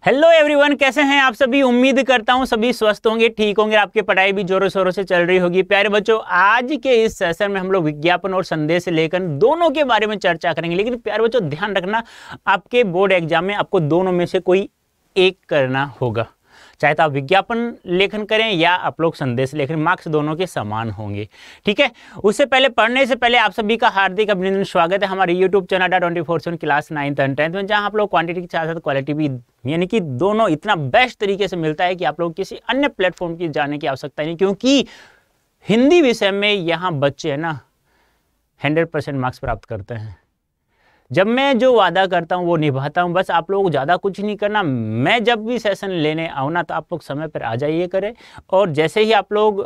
Hello everyone, कैसे हैं आप सभी। उम्मीद करता हूं सभी स्वस्थ होंगे, ठीक होंगे, आपकी पढ़ाई भी जोरों शोरों से चल रही होगी। प्यारे बच्चों, आज के इस सेशन में हम लोग विज्ञापन और संदेश लेखन दोनों के बारे में चर्चा करेंगे। लेकिन प्यारे बच्चों, ध्यान रखना, आपके बोर्ड एग्जाम में आपको दोनों में से कोई एक करना होगा। चाहे तो आप विज्ञापन लेखन करें या आप लोग संदेश लेखन, मार्क्स दोनों के समान होंगे। ठीक है, उससे पहले पढ़ने से पहले आप सभी का हार्दिक अभिनंदन, स्वागत है हमारे YouTube channel 24/7 class 9th and 10th में, जहां आप लोग क्वांटिटी के साथ साथ क्वालिटी भी यानी कि दोनों इतना बेस्ट तरीके से मिलता है कि आप लोग किसी अन्य प्लेटफॉर्म की जाने की आवश्यकता नहीं, क्योंकि हिंदी विषय में यहाँ बच्चे है ना 100% मार्क्स प्राप्त करते हैं। जब मैं जो वादा करता हूँ वो निभाता हूँ। बस आप लोगों को ज़्यादा कुछ नहीं करना। मैं जब भी सेशन लेने आऊँ ना, तो आप लोग समय पर आ जाइए करें, और जैसे ही आप लोग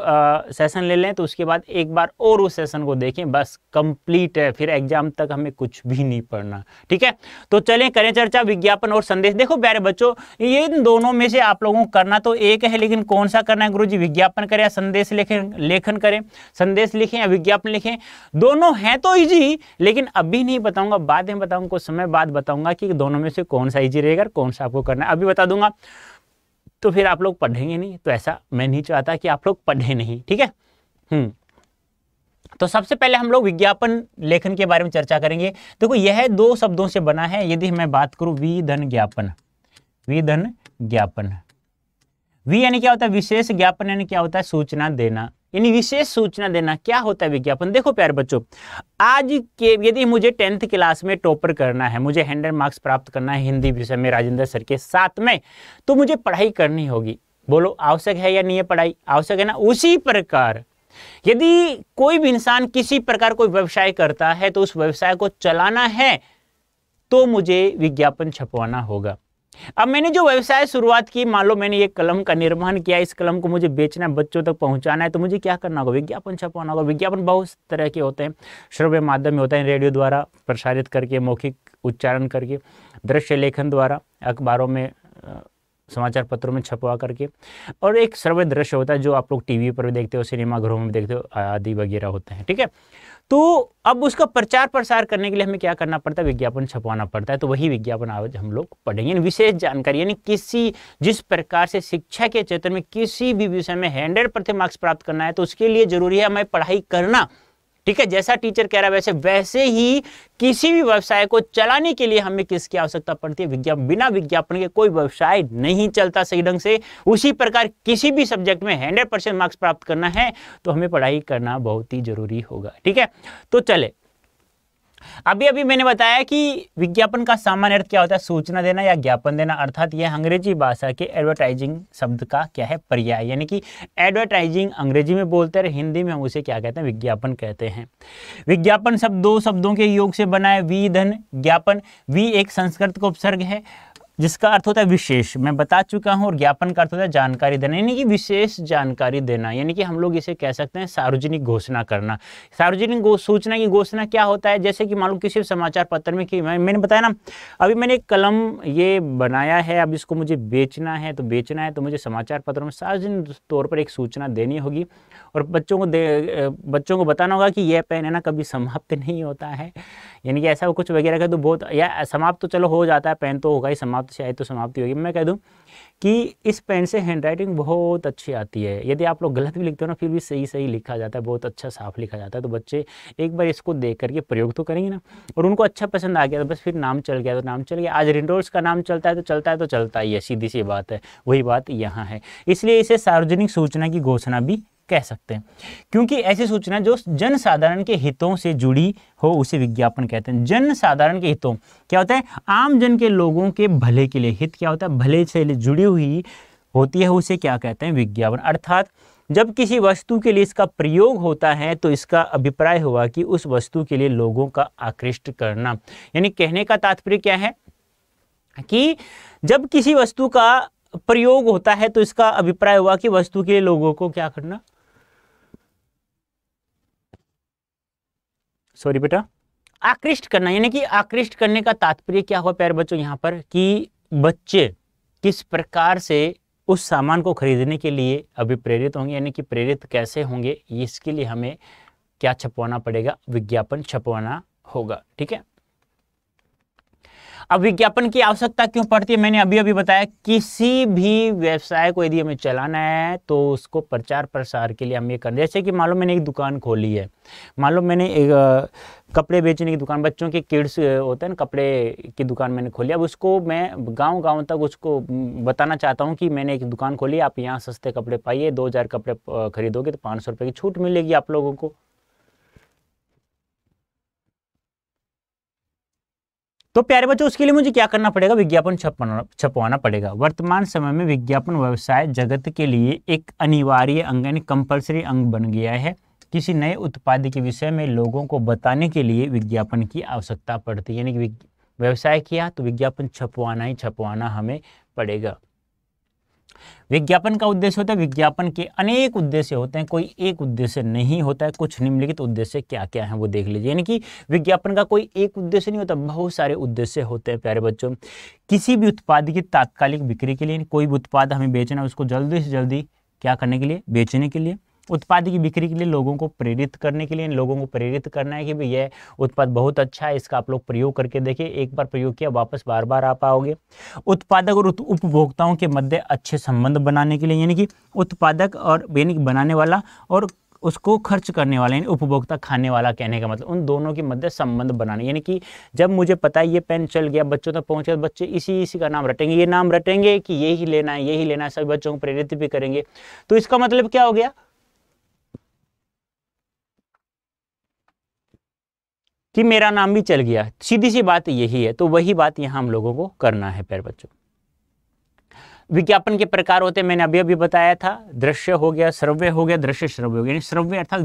सेशन ले लें तो उसके बाद एक बार और उस सेशन को देखें। बस कंप्लीट है, फिर एग्जाम तक हमें कुछ भी नहीं पढ़ना। ठीक है, तो चलें करें चर्चा विज्ञापन और संदेश। देखो प्यारे बच्चों, ये इन दोनों में से आप लोगों को करना तो एक है, लेकिन कौन सा करना है गुरुजी, विज्ञापन करें या संदेश लेखन करें, संदेश लिखें या विज्ञापन लिखें। दोनों हैं तो ईजी, लेकिन अभी नहीं बताऊंगा, बाद में बताऊंगा, कुछ समय बाद बताऊंगा कि दोनों में से कौन सा इजी रहेगा, कौन सा आपको करना है। अभी बता दूंगा तो फिर आप लोग पढ़ेंगे नहीं, तो ऐसा मैं नहीं चाहता कि आप लोग पढ़े नहीं। ठीक है। तो सबसे पहले हम लोग विज्ञापन लेखन के बारे में चर्चा करेंगे। देखो, यह दो शब्दों से बना है। यदि मैं बात करूं विधन ज्ञापन, विधन ज्ञापन, वी यानी क्या होता है, विशेष ज्ञापन यानी क्या होता है, सूचना देना, यानी विशेष सूचना देना। क्या होता है विज्ञापन? देखो प्यारे बच्चों, आज के यदि मुझे 10th क्लास में टॉपर करना है, मुझे 100 मार्क्स प्राप्त करना है हिंदी विषय में राजेंद्र सर के साथ में, तो मुझे पढ़ाई करनी होगी। बोलो आवश्यक है या नहीं है? पढ़ाई आवश्यक है ना। उसी प्रकार यदि कोई भी इंसान किसी प्रकार कोई व्यवसाय करता है, तो उस व्यवसाय को चलाना है तो मुझे विज्ञापन छपवाना होगा। अब मैंने जो व्यवसाय शुरुआत की, मान लो मैंने एक कलम का निर्माण किया, इस कलम को मुझे बेचना है, बच्चों तक पहुंचाना है, तो मुझे क्या करना होगा, विज्ञापन छपवाना होगा। विज्ञापन बहुत तरह के होते हैं, श्रव्य माध्यम में होते हैं, रेडियो द्वारा प्रसारित करके, मौखिक उच्चारण करके, दृश्य लेखन द्वारा, अखबारों में, समाचार पत्रों में छपवा करके, और एक श्रव्य दृश्य होता है जो आप लोग टीवी पर भी देखते हो, सिनेमा घरों में देखते हो, आदि वगैरह होते हैं। ठीक है, तो अब उसका प्रचार प्रसार करने के लिए हमें क्या करना पड़ता है, विज्ञापन छपवाना पड़ता है। तो वही विज्ञापन आज हम लोग पढ़ेंगे। विशेष जानकारी यानी जिस प्रकार से शिक्षा के क्षेत्र में किसी भी विषय में 100% मार्क्स प्राप्त करना है, तो उसके लिए जरूरी है हमें पढ़ाई करना। ठीक है, जैसा टीचर कह रहा है वैसे ही किसी भी व्यवसाय को चलाने के लिए हमें किसकी आवश्यकता पड़ती है, विज्ञापन। बिना विज्ञापन के कोई व्यवसाय नहीं चलता सही ढंग से। उसी प्रकार किसी भी सब्जेक्ट में 100% मार्क्स प्राप्त करना है तो हमें पढ़ाई करना बहुत ही जरूरी होगा। ठीक है, तो चले, अभी मैंने बताया कि विज्ञापन का सामान्य अर्थ क्या होता है, सूचना देना या ज्ञापन देना। अर्थात यह अंग्रेजी भाषा के एडवर्टाइजिंग शब्द का क्या है, पर्याय। यानी कि एडवर्टाइजिंग अंग्रेजी में बोलते हैं, हिंदी में हम उसे क्या कहते हैं, विज्ञापन कहते हैं। विज्ञापन शब्द दो शब्दों के योग से बना है, विधन ज्ञापन। वी एक संस्कृत का उपसर्ग है जिसका अर्थ होता है विशेष, मैं बता चुका हूं, और ज्ञापन का अर्थ होता है जानकारी देना, यानी कि विशेष जानकारी देना। यानी कि हम लोग इसे कह सकते हैं सार्वजनिक घोषणा करना। सार्वजनिक सूचना की घोषणा क्या होता है, जैसे कि मालूम किसी समाचार पत्र में, कि मैंने बताया ना, अभी मैंने एक कलम ये बनाया है, अब इसको मुझे बेचना है, तो मुझे समाचार पत्रों में सार्वजनिक तौर पर एक सूचना देनी होगी, और बच्चों को बताना होगा कि यह पेन है ना कभी समाप्त नहीं होता है, यानी कि ऐसा कुछ वगैरह का तो बहुत, या समाप्त तो चलो हो जाता है, पेन तो होगा ही, समाप्त से आए तो समाप्ति होगी। मैं कह दूं कि इस पेन से हैंडराइटिंग बहुत अच्छी आती है। यदि आप लोग गलत भी लिखते हो ना, फिर भी सही लिखा जाता है, बहुत अच्छा साफ लिखा जाता है। तो बच्चे एक बार इसको देख करके प्रयोग तो करेंगे ना, और उनको अच्छा पसंद आ गया तो बस फिर नाम चल गया तो नाम चल गया। आज रिंडोल्स का नाम चलता है तो चलता ही है, सीधी सी बात है। वही बात यहाँ है, इसलिए इसे सार्वजनिक सूचना की घोषणा भी कह सकते हैं, क्योंकि ऐसी सूचना जो जन साधारण के हितों से जुड़ी हो उसे विज्ञापन कहते हैं। जन साधारण के हितों क्या होता है, आम जन के लोगों के भले के लिए, हित क्या होता है, भले से जुड़ी हुई होती है, उसे क्या कहते हैं, विज्ञापन। अर्थात जब किसी वस्तु के लिए इसका प्रयोग होता है तो इसका अभिप्राय हुआ कि उस वस्तु के लिए लोगों का आकृष्ट करना। यानी कहने का तात्पर्य क्या है कि जब किसी वस्तु का प्रयोग होता है तो इसका अभिप्राय हुआ कि वस्तु के लिए लोगों को क्या करना, सॉरी बेटा, आकृष्ट करना। यानी कि आकृष्ट करने का तात्पर्य क्या हुआ प्यारे बच्चों यहाँ पर, कि बच्चे किस प्रकार से उस सामान को खरीदने के लिए अभिप्रेरित होंगे, यानी कि प्रेरित कैसे होंगे, इसके लिए हमें क्या छपवाना पड़ेगा, विज्ञापन छपवाना होगा। ठीक है, अब विज्ञापन की आवश्यकता क्यों पड़ती है, मैंने अभी अभी बताया, किसी भी व्यवसाय को यदि हमें चलाना है तो उसको प्रचार प्रसार के लिए हम ये करना, जैसे कि मान लो मैंने एक दुकान खोली है, मान लो मैंने एक कपड़े बेचने की दुकान, बच्चों के किड्स होते हैं ना, कपड़े की दुकान मैंने खोली। अब उसको मैं गांव गांव तक उसको बताना चाहता हूं कि मैंने एक दुकान खोली, आप यहां सस्ते कपड़े पाइए, 2000 कपड़े खरीदोगे तो 500 रुपये की छूट मिलेगी आप लोगों को। तो प्यारे बच्चों, उसके लिए मुझे क्या करना पड़ेगा, विज्ञापन छपवाना पड़ेगा। वर्तमान समय में विज्ञापन व्यवसाय जगत के लिए एक अनिवार्य अंग यानी कंपल्सरी अंग बन गया है। किसी नए उत्पाद के विषय में लोगों को बताने के लिए विज्ञापन की आवश्यकता पड़ती है, यानी कि व्यवसाय किया तो विज्ञापन छपवाना ही छपवाना हमें पड़ेगा। विज्ञापन का उद्देश्य होता है, विज्ञापन के अनेक उद्देश्य होते हैं, कोई एक उद्देश्य नहीं होता है। कुछ निम्नलिखित उद्देश्य क्या क्या हैं वो देख लीजिए, यानी कि विज्ञापन का कोई एक उद्देश्य नहीं होता, बहुत सारे उद्देश्य होते हैं प्यारे बच्चों। किसी भी उत्पाद की तात्कालिक बिक्री के लिए, कोई भी उत्पाद हमें बेचना है उसको जल्दी से जल्दी क्या करने के लिए, बेचने के लिए। उत्पाद की बिक्री के लिए, लोगों को प्रेरित करने के लिए, लोगों को प्रेरित करना है कि भाई यह उत्पाद बहुत अच्छा है, इसका आप लोग प्रयोग करके देखिए, एक बार प्रयोग किया वापस बार बार आ पाओगे। उत्पादक और उपभोक्ताओं के मध्य अच्छे संबंध बनाने के लिए, यानी कि उत्पादक और यानी कि बनाने वाला और उसको खर्च करने वाला यानी उपभोक्ता खाने वाला, कहने का मतलब उन दोनों के मध्य संबंध बनाने, यानी कि जब मुझे पता है ये पेन चल गया, बच्चों तक पहुंचे, बच्चे इसी का नाम रटेंगे, ये नाम रटेंगे कि यही लेना है, यही लेना है, सभी बच्चों को प्रेरित भी करेंगे। तो इसका मतलब क्या हो गया कि मेरा नाम भी चल गया, सीधी सी बात यही है। तो वही बात यहां हम लोगों को करना है प्यारे बच्चों। विज्ञापन के प्रकार होते हैं, मैंने अभी अभी बताया था, दृश्य हो गया, श्रव्य हो गया, दृश्य श्रव्य हो गया। श्रव्य अर्थात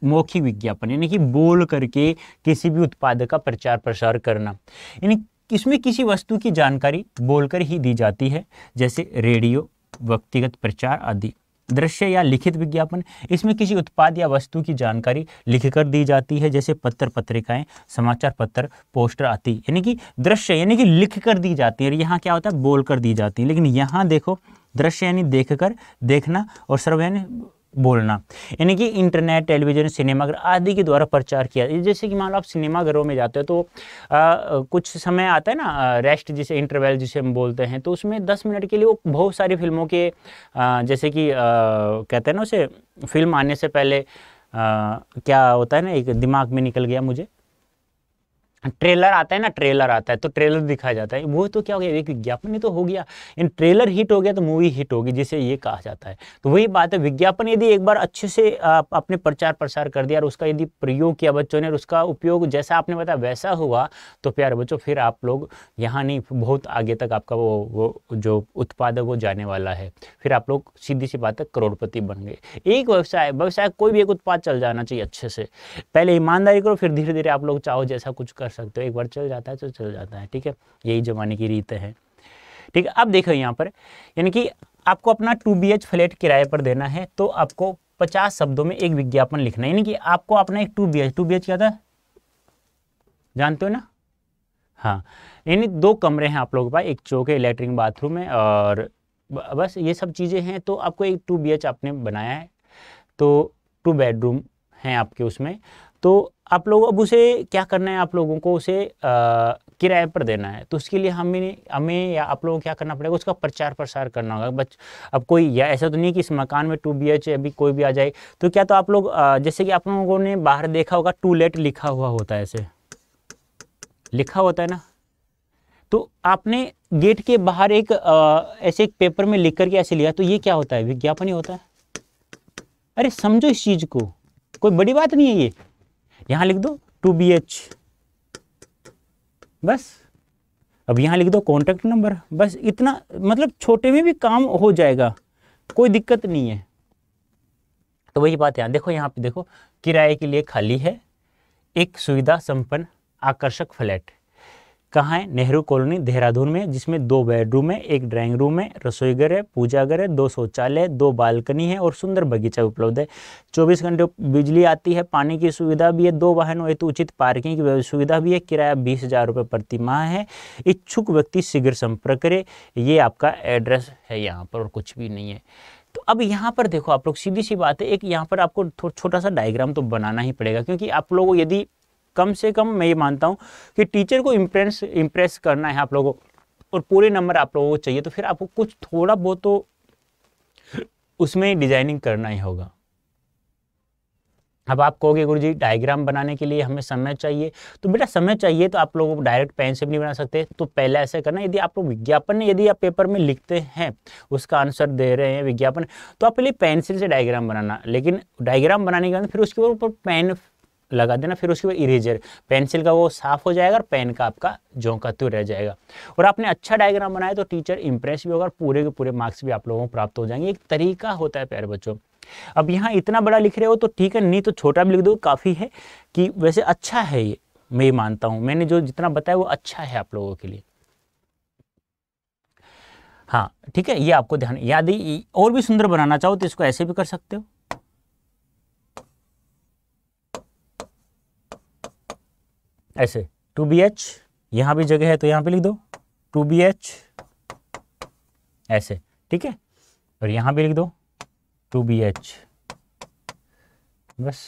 मौखिक विज्ञापन, यानी कि बोल करके किसी भी उत्पाद का प्रचार प्रसार करना, यानी इसमें किसी वस्तु की जानकारी बोलकर ही दी जाती है, जैसे रेडियो, व्यक्तिगत प्रचार आदि। दृश्य या लिखित विज्ञापन, इसमें किसी उत्पाद या वस्तु की जानकारी लिखकर दी जाती है, जैसे पत्र पत्रिकाएं, समाचार पत्र, पोस्टर आदि। यानी कि दृश्य यानी कि लिख कर दी जाती है, यहाँ क्या होता है बोल कर दी जाती है। लेकिन यहाँ देखो, दृश्य यानी देखकर, देखना, और श्रव्य यानी बोलना, यानी कि इंटरनेट, टेलीविजन, सिनेमाघर आदि के द्वारा प्रचार किया। जैसे कि मान लो आप सिनेमाघरों में जाते हो तो कुछ समय आता है ना रेस्ट, जिसे इंटरवल जिसे हम बोलते हैं, तो उसमें 10 मिनट के लिए वो बहुत सारी फिल्मों के जैसे कि कहते हैं ना उसे, फिल्म आने से पहले क्या होता है ना, एक दिमाग में निकल गया मुझे, ट्रेलर आता है ना, ट्रेलर आता है तो ट्रेलर दिखाया जाता है, वो तो क्या हो गया, एक विज्ञापन ही तो हो गया। इन ट्रेलर हिट हो गया तो मूवी हिट होगी, जिसे ये कहा जाता है। तो वही बात है, विज्ञापन यदि एक बार अच्छे से आपने प्रचार प्रसार कर दिया और उसका यदि प्रयोग किया बच्चों ने और उसका उपयोग जैसा आपने बताया वैसा हुआ, तो प्यारे बच्चों फिर आप लोग यहाँ नहीं, बहुत आगे तक आपका वो जो उत्पाद है वो जाने वाला है। फिर आप लोग सीधी सी बात है करोड़पति बन गए। एक व्यवसाय कोई भी एक उत्पाद चल जाना चाहिए अच्छे से, पहले ईमानदारी करो, फिर धीरे धीरे आप लोग चाहो जैसा कुछ कर सकते हो, एक बार चल जाता है तो चल जाता है, ठीक है, यही जमाने की रीत है, ठीक है। अब देखो यहाँ पर, यानी कि आपको अपना 2 BH फ्लैट किराए पर देना है, तो आपको 50 शब्दों में एक विज्ञापन लिखना है, यानी कि आपको अपना एक 2 BH क्या था जानते हो ना, हाँ, यानी 2 कमरे हैं आप लोगों के पास, एक चौके, लैट्रिन, बाथरूम है, और बस ये सब चीज़ें हैं। तो आपको एक 2 BH आपने बनाया है, तो 2 बेडरूम हैं आपके उसमें, तो आप लोग अब उसे क्या करना है, आप लोगों को उसे किराए पर देना है। तो उसके लिए हमें या आप लोगों को क्या करना पड़ेगा, उसका प्रचार प्रसार करना होगा। अब कोई या ऐसा तो नहीं कि इस मकान में 2 BH अभी कोई भी आ जाए, तो क्या तो आप लोग जैसे कि आप लोगों ने बाहर देखा होगा, टू लेट लिखा हुआ होता है, ऐसे लिखा होता है ना, तो आपने गेट के बाहर एक ऐसे एक पेपर में लिख करके ऐसे लिया, तो ये क्या होता है, विज्ञापन ही होता है। अरे समझो इस चीज को, कोई बड़ी बात नहीं है ये, यहां लिख दो 2 BH बस, अब यहां लिख दो कॉन्टैक्ट नंबर, बस इतना, मतलब छोटे में भी काम हो जाएगा, कोई दिक्कत नहीं है। तो वही बात है, देखो यहाँ पे देखो, किराए के लिए खाली है एक सुविधा संपन्न आकर्षक फ्लैट, कहाँ है, नेहरू कॉलोनी देहरादून में, जिसमें 2 बेडरूम है, एक ड्राइंग रूम है, रसोई घर है, पूजा घर है, 2 शौचालय, 2 बालकनी है और सुंदर बगीचा उपलब्ध है। 24 घंटे बिजली आती है, पानी की सुविधा भी है, 2 वाहनों हेतु उचित पार्किंग की सुविधा भी है, किराया 20,000 रुपये प्रति माह है। इच्छुक व्यक्ति शीघ्र संपर्क करे। ये आपका एड्रेस है यहाँ पर, और कुछ भी नहीं है। तो अब यहाँ पर देखो आप लोग, सीधी सी बात है, एक यहाँ पर आपको छोटा सा डायग्राम तो बनाना ही पड़ेगा, क्योंकि आप लोग यदि कम से कम मैं ये मानता हूँ कि टीचर को इम्प्रेस करना है आप लोगों को और पूरे नंबर आप लोगों को चाहिए, तो फिर आपको कुछ थोड़ा बहुत तो उसमें डिजाइनिंग करना ही होगा। अब आप कहोगे गुरुजी डायग्राम बनाने के लिए हमें समय चाहिए, तो बेटा समय चाहिए तो आप लोगों को डायरेक्ट पेन से भी नहीं बना सकते। तो पहले ऐसे करना, यदि आप लोग विज्ञापन यदि आप पेपर में लिखते हैं, उसका आंसर दे रहे हैं विज्ञापन, तो आप पहले पेंसिल से डायग्राम बनाना, लेकिन डायग्राम बनाने के बाद फिर उसके ऊपर पेन लगा देना, फिर उसके बाद इरेजर, पेंसिल का वो साफ हो जाएगा और पेन का आपका ज्यों का त्यों रह जाएगा। और आपने अच्छा डायग्राम बनाया तो टीचर इंप्रेस भी होगा और पूरे के पूरे मार्क्स भी आप लोगों को प्राप्त हो जाएंगे। एक तरीका होता है प्यारे बच्चों। अब यहाँ इतना बड़ा लिख रहे हो तो ठीक है, नहीं तो छोटा भी लिख दो, काफ़ी है कि वैसे अच्छा है ये, मैं मानता हूँ मैंने जो जितना बताया वो अच्छा है आप लोगों के लिए। हाँ ठीक है, ये आपको ध्यान याद ही। और भी सुंदर बनाना चाहो तो इसको ऐसे भी कर सकते हो, ऐसे 2BH, यहाँ भी जगह है तो यहाँ पे लिख दो 2BH ऐसे, ठीक है, और यहाँ भी लिख दो 2BH, बस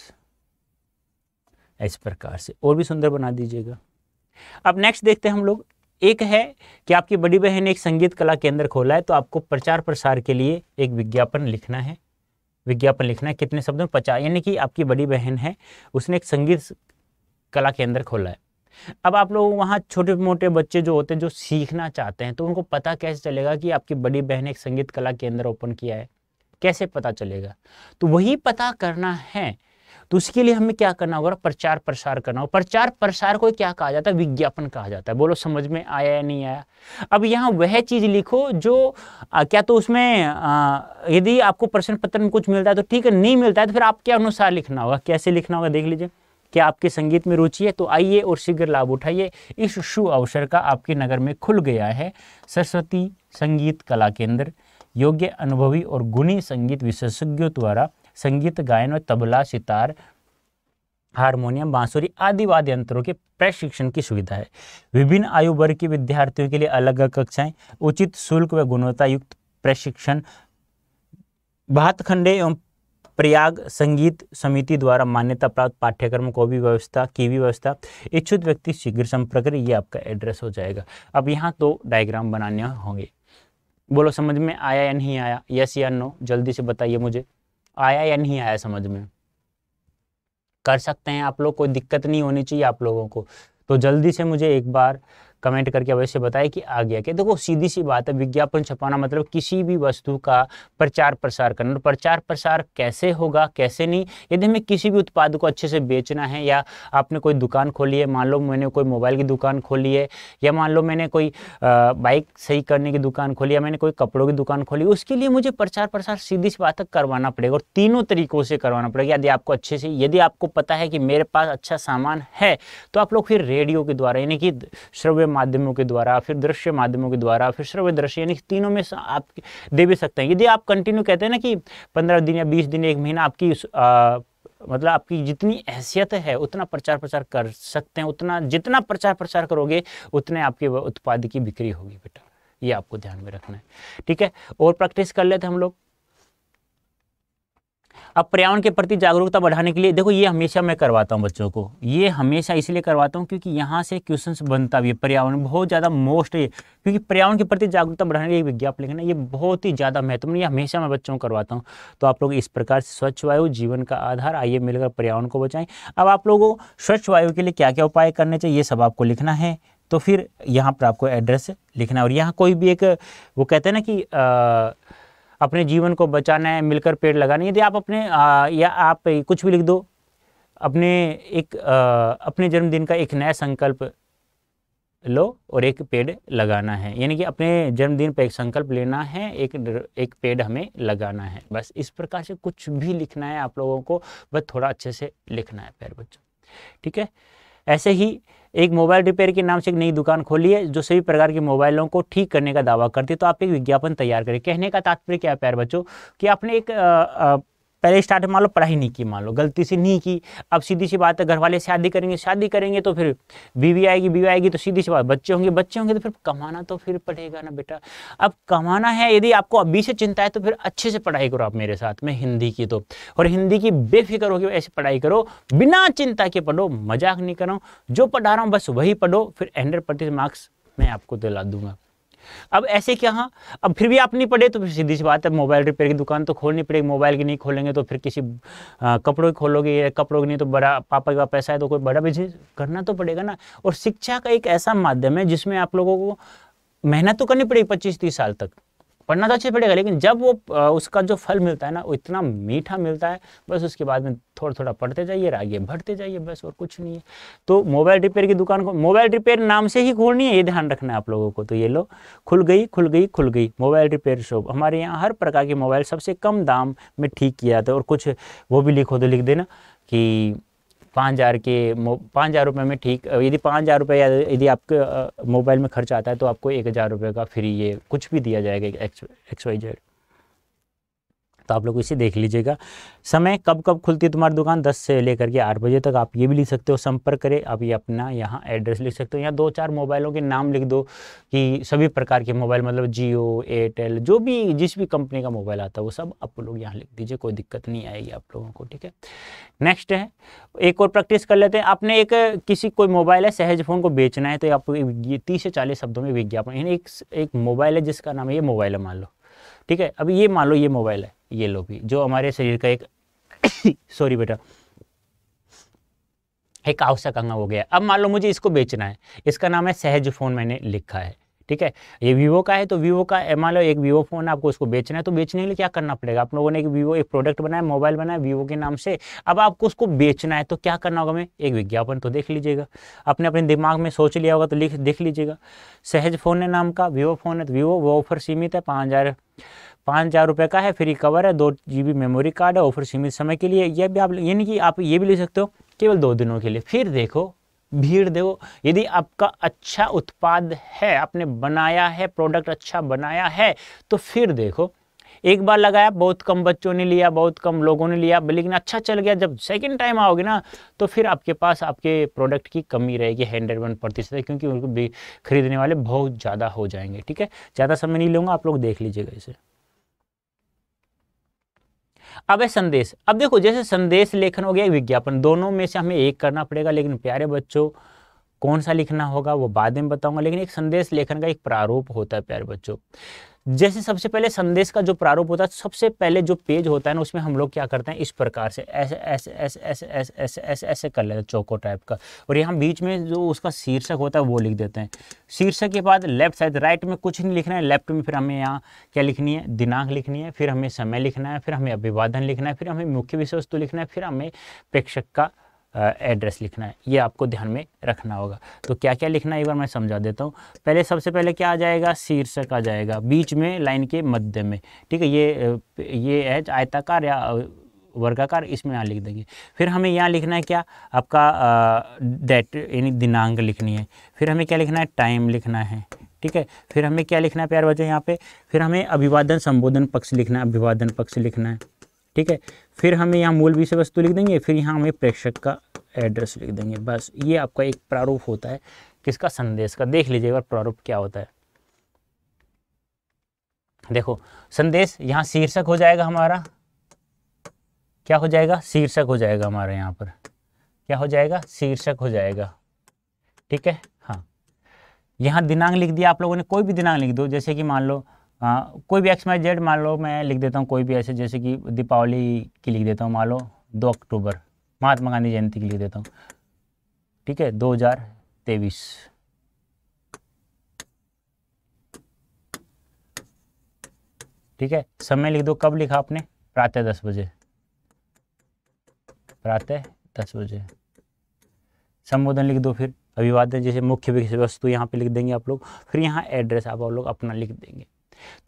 इस प्रकार से और भी सुंदर बना दीजिएगा। अब नेक्स्ट देखते हैं हम लोग। एक है कि आपकी बड़ी बहन ने एक संगीत कला केंद्र खोला है, तो आपको प्रचार प्रसार के लिए एक विज्ञापन लिखना है। विज्ञापन लिखना है कितने शब्दों में? 50, यानी कि आपकी बड़ी बहन है, उसने एक संगीत कला केंद्र खोला है। अब आप लोग वहाँ छोटे मोटे बच्चे जो होते हैं जो सीखना चाहते हैं, तो उनको पता कैसे चलेगा कि आपकी बड़ी बहन ने एक संगीत कला केंद्र ओपन किया है? कैसे पता चलेगा? तो वही पता करना है, तो उसके लिए हमें क्या करना होगा? प्रचार प्रसार करना होगा। प्रचार प्रसार को क्या कहा जाता है? विज्ञापन कहा जाता है। बोलो समझ में आया या नहीं आया? अब यहाँ वह चीज लिखो जो क्या तो उसमें यदि आपको प्रश्न पत्र में कुछ मिलता है तो ठीक है, नहीं मिलता है तो फिर आपके अनुसार लिखना होगा। कैसे लिखना होगा देख लीजिए। क्या आपके संगीत में रुचि है तो आइए और शीघ्र लाभ उठाइए, इस शुभ अवसर का आपके नगर में खुल गया है सरस्वती संगीत कला केंद्र। योग्य अनुभवी और गुणी संगीत विशेषज्ञों द्वारा संगीत गायन और तबला, सितार, हारमोनियम, बांसुरी आदि वाद्य यंत्रों के प्रशिक्षण की सुविधा है। विभिन्न आयु वर्ग के विद्यार्थियों के लिए अलग अलग कक्षाएं, उचित शुल्क व गुणवत्ता युक्त प्रशिक्षण। भातखंडे एवं प्रयाग संगीत समिति द्वारा मान्यता प्राप्त पाठ्यक्रम को भी व्यवस्था। इच्छुक व्यक्ति शीघ्र संपर्क करें। ये आपका एड्रेस हो जाएगा। अब यहाँ तो डायग्राम बनाने होंगे। बोलो समझ में आया या नहीं आया? यस या नो? जल्दी से बताइए मुझे, आया या नहीं आया समझ में? कर सकते हैं आप लोग, कोई दिक्कत नहीं होनी चाहिए आप लोगों को। तो जल्दी से मुझे एक बार कमेंट करके अवश्य बताएं कि आ गया क्या। देखो सीधी सी बात है, विज्ञापन छपाना मतलब किसी भी वस्तु का प्रचार प्रसार करना। तो प्रचार प्रसार कैसे होगा, कैसे नहीं? यदि हमें किसी भी उत्पाद को अच्छे से बेचना है, या आपने कोई दुकान खोली है, मान लो मैंने कोई मोबाइल की दुकान खोली है, या मान लो मैंने कोई बाइक सही करने की दुकान खोली, या मैंने कोई कपड़ों की दुकान खोली, उसके लिए मुझे प्रचार प्रसार सीधी सी बात है करवाना पड़ेगा, और तीनों तरीकों से करवाना पड़ेगा। यदि आपको अच्छे से, यदि आपको पता है कि मेरे पास अच्छा सामान है, तो आप लोग फिर रेडियो के द्वारा, यानी कि श्रव्य माध्यमों के द्वारा, फिर दृश्य माध्यमों के द्वारा, फिर श्रव्य दृश्य, यानी तीनों में आप दे भी सकते हैं। यदि आप कंटिन्यू कहते हैं ना कि 15 दिन या 20 दिन, 1 महीना, आपकी मतलब आपकी जितनी हैसियत है उतना प्रचार प्रसार कर सकते हैं। उतना जितना प्रचार प्रसार करोगे उतने आपके उत्पाद की बिक्री होगी बेटा, ये आपको ध्यान में रखना है, ठीक है। और प्रैक्टिस कर लेते हैं हम लोग। अब पर्यावरण के प्रति जागरूकता बढ़ाने के लिए देखो, ये हमेशा मैं करवाता हूँ बच्चों को, ये हमेशा इसलिए करवाता हूँ क्योंकि यहाँ से क्वेश्चंस बनता भी है। पर्यावरण बहुत ज़्यादा मोस्ट है, क्योंकि पर्यावरण के प्रति जागरूकता बढ़ाने के लिए विज्ञापन लिखना ये बहुत ही ज़्यादा महत्वपूर्ण, ये हमेशा मैं बच्चों को करवाता हूँ। तो आप लोग इस प्रकार से स्वच्छ वायु जीवन का आधार, आइए मिलकर पर्यावरण को बचाएं। अब आप लोगों को स्वच्छ वायु के लिए क्या क्या उपाय करने चाहिए, ये सब आपको लिखना है। तो फिर यहाँ पर आपको एड्रेस लिखना है, और यहाँ कोई भी एक वो कहते हैं ना कि अपने जीवन को बचाना है, मिलकर पेड़ लगाना है। यदि आप अपने या आप कुछ भी लिख दो, अपने जन्मदिन का एक नया संकल्प लो और एक पेड़ लगाना है, यानी कि अपने जन्मदिन पर एक संकल्प लेना है, एक पेड़ हमें लगाना है। बस इस प्रकार से कुछ भी लिखना है आप लोगों को, बस थोड़ा अच्छे से लिखना है प्यारे बच्चों, ठीक है। ऐसे ही एक मोबाइल रिपेयर के नाम से एक नई दुकान खोली है जो सभी प्रकार के मोबाइलों को ठीक करने का दावा करती है। तो आप एक विज्ञापन तैयार करें। कहने का तात्पर्य क्या है प्यारे बच्चों, कि आपने एक पहले स्टार्ट मान लो पढ़ाई नहीं की, मान लो गलती से नहीं की, अब सीधी सी बात है घर वाले शादी करेंगे तो फिर बीवी आएगी तो सीधी सी बात बच्चे होंगे तो फिर कमाना तो फिर पड़ेगा ना बेटा। अब कमाना है, यदि आपको अभी से चिंता है तो फिर अच्छे से पढ़ाई करो आप मेरे साथ में हिंदी की, तो और हिंदी की बेफिक्र होकर ऐसे पढ़ाई करो, बिना चिंता के पढ़ो, मजाक नहीं कर रहा हूँ, जो पढ़ा रहा हूँ बस वही पढ़ो, फिर 100% मार्क्स मैं आपको दिला दूंगा। अब ऐसे क्या, हाँ अब फिर भी आप नहीं पढ़े तो फिर सीधी सी बात है मोबाइल रिपेयर की दुकान तो खोलनी पड़ेगी, मोबाइल की नहीं खोलेंगे तो फिर किसी कपड़ों की खोलोगे, या कपड़ों की नहीं तो बड़ा पापा के पास पैसा है तो कोई बड़ा बिजनेस करना तो पड़ेगा ना। और शिक्षा का एक ऐसा माध्यम है जिसमें आप लोगों को मेहनत तो करनी पड़ेगी 25-30 साल तक, पढ़ना तो अच्छे पड़ेगा, लेकिन जब वो उसका जो फल मिलता है ना वो इतना मीठा मिलता है, बस उसके बाद में थोड़ा थोड़ा पढ़ते जाइए, आगे बढ़ते जाइए, बस और कुछ नहीं है। तो मोबाइल रिपेयर की दुकान को मोबाइल रिपेयर नाम से ही खोलनी है, ये ध्यान रखना है आप लोगों को। तो ये लो खुल गई मोबाइल रिपेयर शॉप। हमारे यहाँ हर प्रकार के मोबाइल सबसे कम दाम में ठीक किया जाता है, और कुछ वो भी लिखो तो लिख देना कि 5,000 रुपये में ठीक, यदि 5,000 रुपये यदि आपके मोबाइल में खर्च आता है तो आपको 1,000 रुपये का फ्री ये कुछ भी दिया जाएगा XYZ। तो आप लोग इसे देख लीजिएगा। समय कब कब खुलती है तुम्हारी दुकान, 10 से लेकर के 8 बजे तक। आप ये भी लिख सकते हो संपर्क करें, आप ये अपना यहाँ एड्रेस लिख सकते हो, यहाँ 2-4 मोबाइलों के नाम लिख दो कि सभी प्रकार के मोबाइल, मतलब जियो, एयरटेल, जो भी जिस भी कंपनी का मोबाइल आता है वो सब आप लोग यहाँ लिख दीजिए, कोई दिक्कत नहीं आएगी आप लोगों को, ठीक है। नेक्स्ट है, एक और प्रैक्टिस कर लेते हैं। आपने एक किसी कोई मोबाइल है, सहज फोन को बेचना है तो आपको 30 से 40 शब्दों में विज्ञापन, यानी एक मोबाइल है जिसका नाम है, ये मोबाइल है मान लो, ठीक है। अभी ये मान लो ये मोबाइल है, ये लो भी, जो हमारे शरीर का एक सॉरी बेटा, एक आवश्यक अंग हो गया। अब मान लो मुझे इसको बेचना है, इसका नाम है सहज फोन, मैंने लिखा है, ठीक है। ये वीवो का है तो वीवो का, मान लो एक वीवो फोन आपको उसको बेचना है, तो बेचने के लिए क्या करना पड़ेगा, आप लोगों ने एक प्रोडक्ट बनाया, मोबाइल बनाया वीवो के नाम से, अब आपको उसको बेचना है तो क्या करना होगा, मैं एक विज्ञापन तो देख लीजिएगा, आपने अपने दिमाग में सोच लिया होगा तो देख लीजिएगा। सहज फोन है नाम का, वीवो फोन है तो वीवो, वो ऑफर सीमित है, 5,000 रुपये का है, फ्री कवर है, 2 GB मेमोरी कार्ड है, ऑफर सीमित समय के लिए। यह भी आप, यानी कि आप ये भी ले सकते हो केवल 2 दिनों के लिए। फिर देखो भीड़ देखो, यदि आपका अच्छा उत्पाद है, आपने बनाया है प्रोडक्ट अच्छा बनाया है, तो फिर देखो एक बार लगाया, बहुत कम बच्चों ने लिया, बहुत कम लोगों ने लिया, लेकिन अच्छा चल गया, जब सेकंड टाइम आओगे ना तो फिर आपके पास आपके प्रोडक्ट की कमी रहेगी 101%, क्योंकि उनको भी खरीदने वाले बहुत ज़्यादा हो जाएंगे, ठीक है। ज़्यादा समय नहीं लूँगा, आप लोग देख लीजिएगा इसे। अब है संदेश। अब देखो जैसे संदेश लेखन हो गया, विज्ञापन, दोनों में से हमें एक करना पड़ेगा, लेकिन प्यारे बच्चों कौन सा लिखना होगा वो बाद में बताऊंगा, लेकिन एक संदेश लेखन का एक प्रारूप होता है प्यारे बच्चों। जैसे सबसे पहले संदेश का जो प्रारूप होता है, सबसे पहले जो पेज होता है ना उसमें हम लोग क्या करते हैं, इस प्रकार से ऐसे ऐसे ऐसे ऐसे ऐसे ऐसे ऐसे ऐसे कर लेते हैं, चौको टाइप का, और यहाँ बीच में जो उसका शीर्षक होता है वो लिख देते हैं। शीर्षक के बाद लेफ्ट साइड, राइट में कुछ नहीं लिखना है, लेफ्ट में फिर हमें यहाँ क्या लिखनी है, दिनांक लिखनी है, फिर हमें समय लिखना है, फिर हमें अभिवादन लिखना है, फिर हमें मुख्य विषय वस्तु लिखना है, फिर हमें प्रेक्षक का एड्रेस लिखना है। ये आपको ध्यान में रखना होगा। तो क्या क्या लिखना है एक बार मैं समझा देता हूँ। पहले सबसे पहले क्या आ जाएगा, शीर्षक आ जाएगा, बीच में लाइन के मध्य में, ठीक है, ये है आयताकार या वर्गाकार, इसमें यहाँ लिख देंगे। फिर हमें यहाँ लिखना है क्या, आपका डेट यानी दिनांक लिखनी है, फिर हमें क्या लिखना है, टाइम लिखना है, ठीक है। फिर हमें क्या लिखना है प्यारे बच्चों यहाँ पे, फिर हमें अभिवादन संबोधन पक्ष लिखना है, अभिवादन पक्ष लिखना है, ठीक है। फिर हमें यहाँ मूल विषय वस्तु लिख देंगे, फिर यहाँ हमें प्रेक्षक का एड्रेस लिख देंगे। बस ये आपका एक प्रारूप होता है किसका, संदेश का। देख लीजिएगा प्रारूप क्या होता है। देखो संदेश, यहाँ शीर्षक हो जाएगा हमारा, क्या हो जाएगा, शीर्षक हो जाएगा हमारा, यहाँ पर क्या हो जाएगा, शीर्षक हो जाएगा, ठीक है। हाँ, यहाँ दिनांक लिख दिया आप लोगों ने, कोई भी दिनांक लिख दो, जैसे कि मान लो कोई भी XYZ, मान लो मैं लिख देता हूँ कोई भी ऐसे, जैसे कि दीपावली की लिख देता हूँ, मान लो 2 अक्टूबर, महात्मा गांधी जयंती की लिख देता हूँ, ठीक है, 2023, ठीक है। समय लिख दो, कब लिखा आपने, प्रातः 10 बजे, प्रातः 10 बजे। संबोधन लिख दो, फिर अभिवादन, जैसे मुख्य विषय वस्तु यहाँ पे लिख देंगे आप लोग, फिर यहाँ एड्रेस आप लोग अपना लिख देंगे।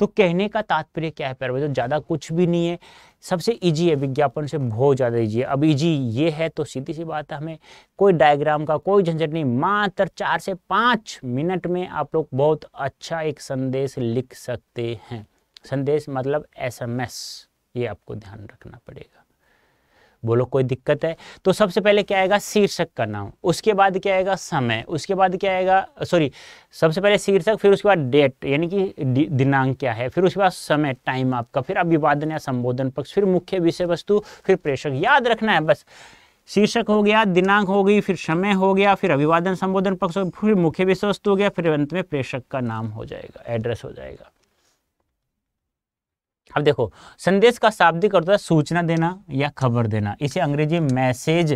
तो कहने का तात्पर्य क्या है प्यारे बच्चों, ज़्यादा कुछ भी नहीं है, सबसे इजी है, विज्ञापन से बहुत ज़्यादा इजी है। अब इजी ये है तो सीधी सी बात है, हमें कोई डायग्राम का कोई झंझट नहीं, मात्र 4 से 5 मिनट में आप लोग बहुत अच्छा एक संदेश लिख सकते हैं। संदेश मतलब SMS, ये आपको ध्यान रखना पड़ेगा। बोलो कोई दिक्कत है? तो सबसे पहले क्या आएगा? शीर्षक का नाम, उसके बाद क्या आएगा? समय, उसके बाद क्या आएगा? सबसे पहले शीर्षक, फिर उसके बाद डेट यानी कि दिनांक क्या है, फिर उसके बाद समय, टाइम आपका, फिर अभिवादन या संबोधन पक्ष, फिर मुख्य विषय वस्तु, फिर प्रेषक। याद रखना है बस, शीर्षक हो गया, दिनांक हो गई, फिर समय हो गया, फिर अभिवादन संबोधन पक्ष, फिर मुख्य विषय वस्तु हो गया, फिर अंत में प्रेषक का नाम हो जाएगा, एड्रेस हो जाएगा। अब देखो, संदेश का शाब्दिक अर्थ है सूचना देना या खबर देना, इसे अंग्रेजी मैसेज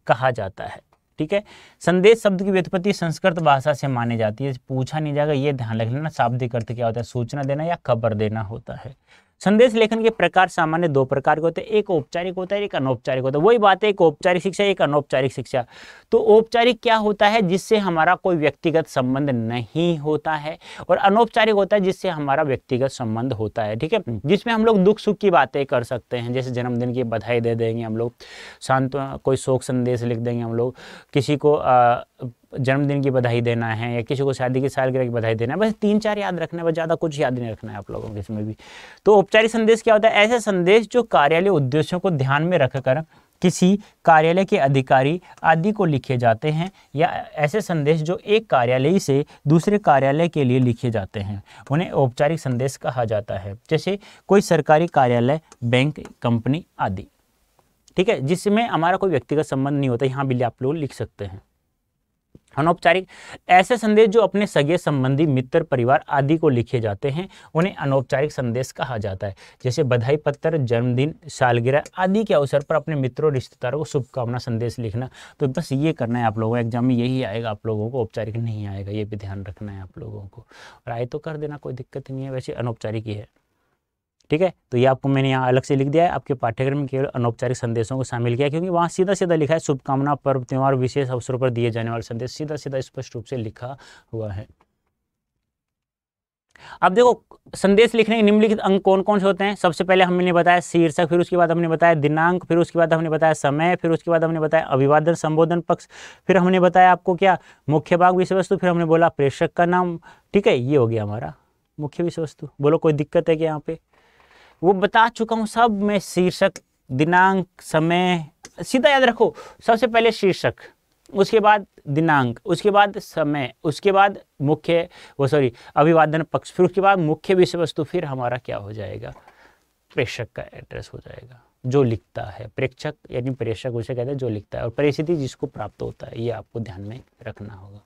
कहा जाता है। ठीक है, संदेश शब्द की व्युत्पत्ति संस्कृत भाषा से मानी जाती है, पूछा नहीं जाएगा, ये ध्यान रख लेना। शाब्दिक अर्थ क्या होता है? सूचना देना या खबर देना होता है। संदेश लेखन के प्रकार सामान्य दो प्रकार के होते हैं, एक औपचारिक होता है, एक अनौपचारिक होता है। वही बात है, एक औपचारिक शिक्षा, एक अनौपचारिक शिक्षा। तो औपचारिक क्या होता है? जिससे हमारा कोई व्यक्तिगत संबंध नहीं होता है, और अनौपचारिक होता है जिससे हमारा व्यक्तिगत संबंध होता है। ठीक है, जिसमें हम लोग दुख सुख की बातें कर सकते हैं, जैसे जन्मदिन की बधाई दे देंगे हम लोग, कोई शोक संदेश लिख देंगे हम लोग, किसी को जन्मदिन की बधाई देना है या किसी को शादी की सालगिरह की बधाई देना है। बस 3-4 याद रखना है, बस ज़्यादा कुछ याद नहीं रखना है आप लोगों को इसमें भी। तो औपचारिक संदेश क्या होता है? ऐसे संदेश जो कार्यालय उद्देश्यों को ध्यान में रखकर किसी कार्यालय के अधिकारी आदि को लिखे जाते हैं, या ऐसे संदेश जो एक कार्यालय से दूसरे कार्यालय के लिए लिखे जाते हैं, उन्हें औपचारिक संदेश कहा जाता है। जैसे कोई सरकारी कार्यालय, बैंक, कंपनी आदि। ठीक है, जिसमें हमारा कोई व्यक्तिगत संबंध नहीं होता, यहाँ भी आप लोग लिख सकते हैं। अनौपचारिक, ऐसे संदेश जो अपने सगे संबंधी, मित्र, परिवार आदि को लिखे जाते हैं, उन्हें अनौपचारिक संदेश कहा जाता है। जैसे बधाई पत्र, जन्मदिन, सालगिरह आदि के अवसर पर अपने मित्रों, रिश्तेदारों को शुभकामना संदेश लिखना। तो बस ये करना है आप लोगों को, एग्जाम में यही आएगा आप लोगों को, औपचारिक नहीं आएगा, ये भी ध्यान रखना है आप लोगों को। और आए तो कर देना, कोई दिक्कत नहीं है, वैसे अनौपचारिक ही है। ठीक है, तो ये आपको मैंने यहाँ अलग से लिख दिया है, आपके पाठ्यक्रम में केवल अनौपचारिक संदेशों को शामिल किया, क्योंकि वहाँ सीधा सीधा लिखा है शुभकामना, पर्व, त्योहार, विशेष अवसरों पर दिए जाने वाले संदेश, सीधा सीधा स्पष्ट रूप से लिखा हुआ है। अब देखो, संदेश लिखने के निम्नलिखित अंग कौन कौन से होते हैं? सबसे पहले हमने बताया शीर्षक, फिर उसके बाद हमने बताया दिनांक, फिर उसके बाद हमने बताया समय, फिर उसके बाद हमने बताया अभिवादन संबोधन पक्ष, फिर हमने बताया आपको क्या? मुख्य भाग, विषय वस्तु, फिर हमने बोला प्रेषक का नाम। ठीक है, ये हो गया हमारा मुख्य विषय वस्तु। बोलो कोई दिक्कत है क्या यहाँ पे? वो बता चुका हूँ सब मैं, शीर्षक, दिनांक, समय, सीधा याद रखो। सबसे पहले शीर्षक, उसके बाद दिनांक, उसके बाद समय, उसके बाद अभिवादन पक्ष, फिर उसके बाद मुख्य विषय वस्तु, फिर हमारा क्या हो जाएगा? प्रेषक का एड्रेस हो जाएगा, जो लिखता है। प्रेक्षक यानी प्रेषक उसे कहते हैं जो लिखता है, और परिस्थिति जिसको प्राप्त होता है, ये आपको ध्यान में रखना होगा।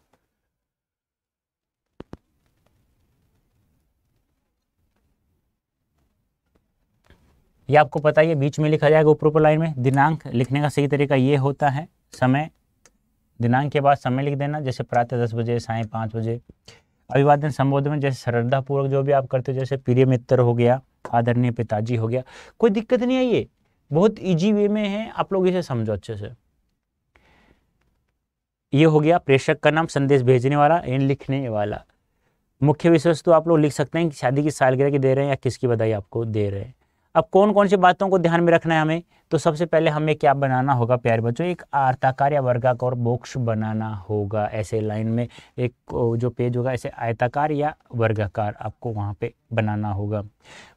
ये आपको पता है, बीच में लिखा जाएगा ऊपर लाइन में। दिनांक लिखने का सही तरीका ये होता है, समय, दिनांक के बाद समय लिख देना, जैसे प्रातः 10 बजे, सायं 5 बजे। अभिवादन संबोधन में जैसे श्रद्धापूर्वक जो भी आप करते हो, जैसे प्रिय मित्र हो गया, आदरणीय पिताजी हो गया, कोई दिक्कत नहीं है, ये बहुत इजी वे में है, आप लोग इसे समझो अच्छे से। ये हो गया प्रेषक का नाम, संदेश भेजने वाला, इन लिखने वाला। मुख्य विषय वस्तु आप लोग लिख सकते हैं कि शादी की सालगिरह की दे रहे हैं या किसकी बधाई आपको दे रहे हैं। अब कौन कौन सी बातों को ध्यान में रखना है हमें? तो सबसे पहले हमें क्या बनाना होगा प्यारे बच्चों? एक आयताकार या वर्गाकार बॉक्स बनाना होगा। ऐसे लाइन में एक जो पेज होगा ऐसे आयताकार या वर्गाकार आपको वहाँ पे बनाना होगा।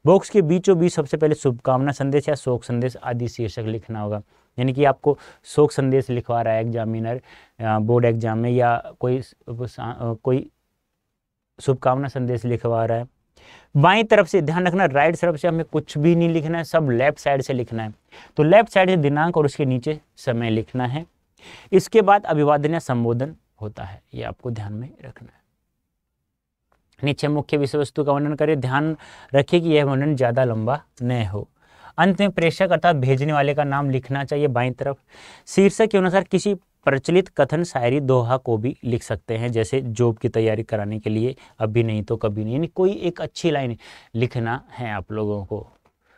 बॉक्स के बीचों बीच सबसे पहले शुभकामना संदेश या शोक संदेश आदि शीर्षक लिखना होगा। यानी कि आपको शोक संदेश लिखवा रहा है एग्जामिनर बोर्ड एग्जाम में, या कोई शुभकामना संदेश लिखवा रहा है। बाईं तरफ से ध्यान रखना, राइट तरफ से हमें कुछ भी नहीं लिखना है, सब लेफ्ट साइड से लिखना है। तो लेफ्ट साइड से दिनांक और उसके नीचे समय लिखना है। इसके बाद अभिवादन या संबोधन होता है, ये आपको ध्यान में रखना है। नीचे मुख्य विषय वस्तु का वर्णन करें, ध्यान रखिए कि यह वर्णन ज्यादा लंबा न हो। अंत में प्रेषक अर्थात भेजने वाले का नाम लिखना चाहिए बाईं तरफ। शीर्षक के अनुसार किसी प्रचलित कथन, शायरी, दोहा को भी लिख सकते हैं, जैसे जॉब की तैयारी कराने के लिए अभी नहीं तो कभी नहीं, यानी कोई एक अच्छी लाइन लिखना है आप लोगों को।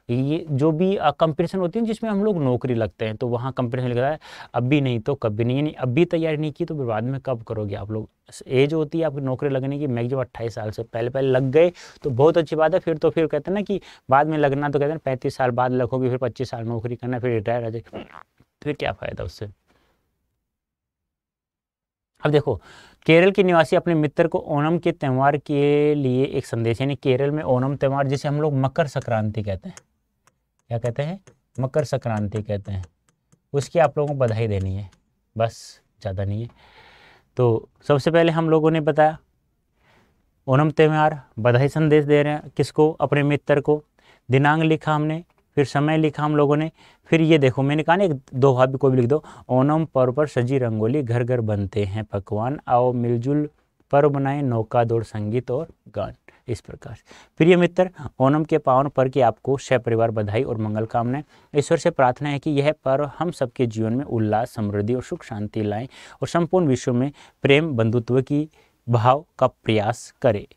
ये जो भी कंपटीशन होती है जिसमें हम लोग नौकरी लगते हैं, तो वहाँ कंपटीशन लिखा है अभी नहीं तो कभी नहीं, यानी अभी तैयारी नहीं की तो फिर बाद में कब करोगे आप लोग। एज होती है आपकी नौकरी लगने की मैक्सिमम 28 साल से पहले लग गए तो बहुत अच्छी बात है, फिर तो फिर कहते हैं ना कि बाद में लगना, तो कहते हैं 35 साल बाद लगोगे, फिर 25 साल नौकरी करना, फिर रिटायर आ जाए, फिर क्या फ़ायदा उससे। अब देखो, केरल के निवासी अपने मित्र को ओणम के त्यौहार के लिए एक संदेश, यानी केरल में ओणम त्यौहार जिसे हम लोग मकर संक्रांति कहते हैं, क्या कहते हैं, मकर संक्रांति कहते हैं, उसकी आप लोगों को बधाई देनी है, बस ज़्यादा नहीं है। तो सबसे पहले हम लोगों ने बताया ओणम त्यौहार, बधाई संदेश दे रहे हैं किसको, अपने मित्र को। दिनांक लिखा हमने, फिर समय लिखा हम लोगों ने, फिर ये देखो मैंने कहा ना एक दोहा भी कोई भी लिख दो, ओणम पर्व पर सजी रंगोली, घर घर बनते हैं पकवान, आओ मिलजुल पर्व बनाए, नौका दौड़ संगीत और गान, इस प्रकार से। प्रिय मित्र, ओणम के पावन पर्व की आपको सपरिवार बधाई और मंगल कामनाएं। ईश्वर से प्रार्थना है कि यह पर्व हम सबके जीवन में उल्लास, समृद्धि और सुख शांति लाएं और संपूर्ण विश्व में प्रेम बंधुत्व की भाव का प्रयास करे।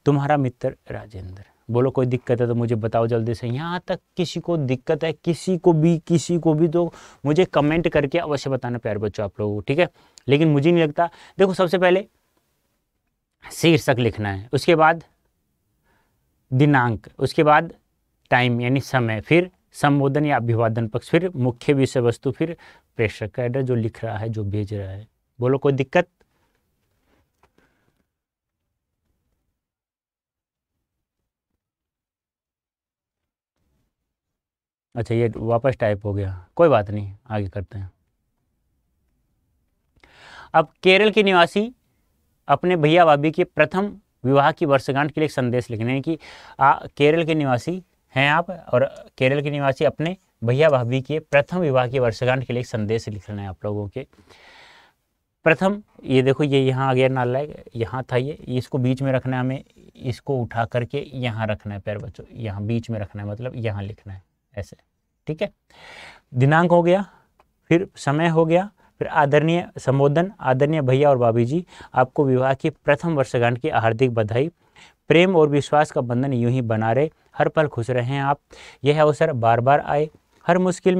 तुम्हारा मित्र राजेंद्र। बोलो कोई दिक्कत है तो मुझे बताओ जल्दी से। यहाँ तक किसी को दिक्कत है, किसी को भी तो मुझे कमेंट करके अवश्य बताना प्यारे बच्चों आप लोगों को, ठीक है। लेकिन मुझे नहीं लगता, देखो सबसे पहले शीर्षक लिखना है, उसके बाद दिनांक, उसके बाद टाइम यानी समय, फिर संबोधन या अभिवादन पक्ष, फिर मुख्य विषय वस्तु, फिर प्रेषक का एड्रेस जो लिख रहा है, जो भेज रहा है। बोलो कोई दिक्कत? अच्छा ये वापस टाइप हो गया, कोई बात नहीं, आगे करते हैं। अब केरल के निवासी अपने भैया भाभी के प्रथम विवाह की वर्षगांठ के लिए एक संदेश लिखने हैं कि केरल के निवासी हैं आप और केरल के निवासी अपने भैया भाभी के प्रथम विवाह की वर्षगांठ के लिए एक संदेश लिखना है आप लोगों के। प्रथम, ये देखो ये यहाँ आ गया नाला, यहाँ था ये, इसको बीच में रखना है हमें, इसको उठा करके यहाँ रखना है प्यारे बच्चों, यहाँ बीच में रखना है, मतलब यहाँ लिखना है ऐसे, ठीक है। दिनांक हो गया, फिर समय हो गया, फिर आदरणीय संबोधन, आदरणीय भैया और भाभी जी, आपको विवाह की प्रथम वर्षगांठ की हार्दिक बधाई। प्रेम और विश्वास का बंधन यूं ही बना रहे, हर पल खुश रहें आप, यह अवसर बार बार आए, हर मुश्किल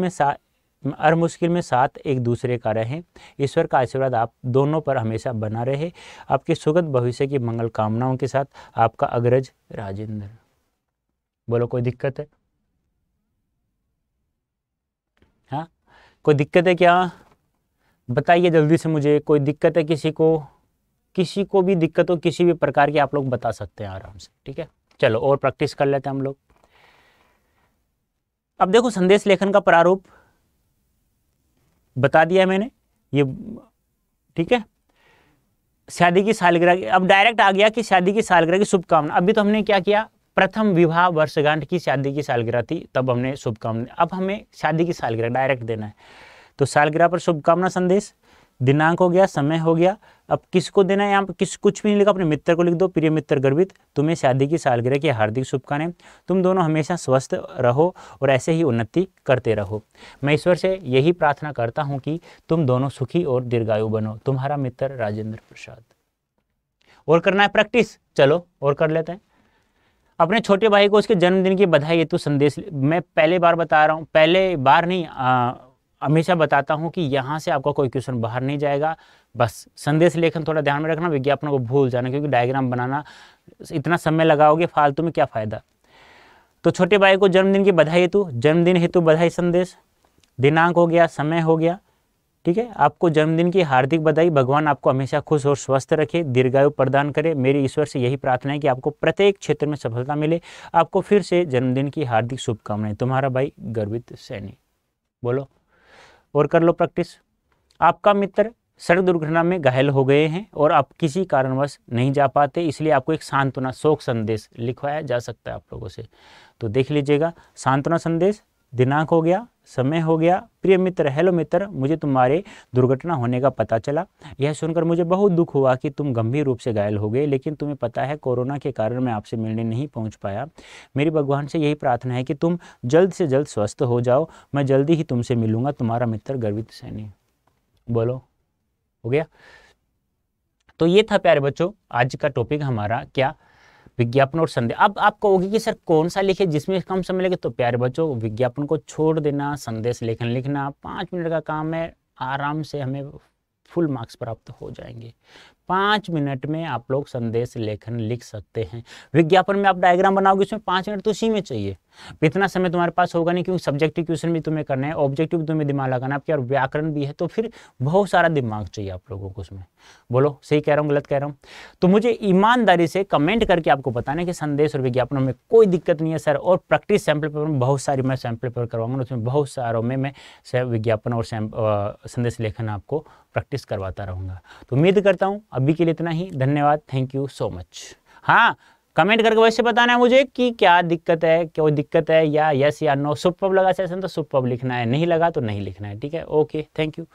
में साथ एक दूसरे का रहें। ईश्वर का आशीर्वाद आप दोनों पर हमेशा बना रहे। आपके सुखद भविष्य की मंगल कामनाओं के साथ आपका अग्रज राजेंद्र। बोलो कोई दिक्कत है? हाँ, कोई दिक्कत है क्या? बताइए जल्दी से मुझे, कोई दिक्कत है किसी को? किसी को भी दिक्कत हो किसी भी प्रकार की, आप लोग बता सकते हैं आराम से, ठीक है। चलो और प्रैक्टिस कर लेते हैं हम लोग। अब देखो संदेश लेखन का प्रारूप बता दिया मैंने, ये ठीक है। शादी की सालगिरह, अब डायरेक्ट आ गया कि शादी की सालगिरह की शुभकामना। अभी तो हमने क्या किया, प्रथम विवाह वर्षगांठ की शादी की सालगिरह थी, तब हमने शुभकामना, अब हमें शादी की सालगिरह डायरेक्ट देना है। तो सालगिरह पर शुभकामना संदेश, दिनांक हो गया, समय हो गया। अब किसको देना है, यहाँ पर कुछ भी नहीं लिखा, अपने मित्र को लिख दो। प्रिय मित्र गर्वित, तुम्हें शादी की सालगिरह की हार्दिक शुभकामनाएं। तुम दोनों हमेशा स्वस्थ रहो और ऐसे ही उन्नति करते रहो। मैं ईश्वर से यही प्रार्थना करता हूँ कि तुम दोनों सुखी और दीर्घायु बनो। तुम्हारा मित्र राजेंद्र प्रसाद। और करना है प्रैक्टिस, चलो और कर लेते हैं। अपने छोटे भाई को उसके जन्मदिन की बधाई हेतु संदेश। मैं पहले बार बता रहा हूँ, पहले बार नहीं, हमेशा बताता हूँ कि यहाँ से आपका कोई क्वेश्चन बाहर नहीं जाएगा। बस संदेश लेखन थोड़ा ध्यान में रखना, विज्ञापनों को भूल जाना, क्योंकि डायग्राम बनाना इतना समय लगाओगे फालतू में, क्या फ़ायदा। तो छोटे भाई को जन्मदिन की बधाई हेतु, जन्मदिन हेतु बधाई संदेश, दिनांक हो गया, समय हो गया, ठीक है। आपको जन्मदिन की हार्दिक बधाई। भगवान आपको हमेशा खुश और स्वस्थ रखे, दीर्घायु प्रदान करे। मेरी ईश्वर से यही प्रार्थना है कि आपको प्रत्येक क्षेत्र में सफलता मिले। आपको फिर से जन्मदिन की हार्दिक शुभकामनाएं। तुम्हारा भाई गर्वित सैनी। बोलो और कर लो प्रैक्टिस। आपका मित्र सड़क दुर्घटना में घायल हो गए हैं और आप किसी कारणवश नहीं जा पाते, इसलिए आपको एक सांत्वना शोक संदेश लिखवाया जा सकता है आप लोगों से। तो देख लीजिएगा, सांत्वना संदेश, दिनांक हो गया, समय हो गया। प्रिय मित्र, हेलो मित्र, मुझे तुम्हारे दुर्घटना होने का पता चला। यह सुनकर मुझे बहुत दुख हुआ कि तुम गंभीर रूप से घायल हो गए, लेकिन तुम्हें पता है कोरोना के कारण मैं आपसे मिलने नहीं पहुंच पाया। मेरी भगवान से यही प्रार्थना है कि तुम जल्द से जल्द स्वस्थ हो जाओ। मैं जल्दी ही तुमसे मिलूंगा। तुम्हारा मित्र गर्वित सैनी। बोलो हो गया। तो ये था प्यारे बच्चों आज का टॉपिक हमारा, क्या, विज्ञापन और संदेश। अब आप कहोगे कि सर कौन सा लिखे जिसमें कम समय लगे, तो प्यारे बच्चों विज्ञापन को छोड़ देना, संदेश लेखन लिखना 5 मिनट का काम है, आराम से हमें फुल मार्क्स प्राप्त हो जाएंगे। 5 मिनट में आप लोग संदेश लेखन लिख सकते हैं। विज्ञापन में आप डायग्राम बनाओगे, उसमें 5 मिनट तो उसी में चाहिए। इतना समय तुम्हारे पास होगा नहीं, क्योंकि सब्जेक्टिव क्वेश्चन भी तुम्हें करना है, ऑब्जेक्टिव तुम्हें दिमाग लगाना है आपके, और व्याकरण भी है, तो फिर बहुत सारा दिमाग चाहिए आप लोगों को उसमें। बोलो सही कह रहा हूँ गलत कह रहा हूँ? तो मुझे ईमानदारी से कमेंट करके आपको बताना है कि संदेश और विज्ञापनों में कोई दिक्कत नहीं है सर। और प्रैक्टिस सैम्पल पेपर में बहुत सारी मैं सैम्पल पेपर करवाऊंगा, उसमें बहुत सारों में मैं विज्ञापन और संदेश लेखन आपको प्रैक्टिस करवाता रहूँगा। तो उम्मीद करता हूँ अभी के लिए इतना ही। धन्यवाद, थैंक यू सो मच। हाँ, कमेंट करके वैसे बताना है मुझे कि क्या दिक्कत है, कोई दिक्कत है या यस या नो। सुपर्ब लगा सेशन तो सुपर्ब लिखना है, नहीं लगा तो नहीं लिखना है, ठीक है? Okay, thank you.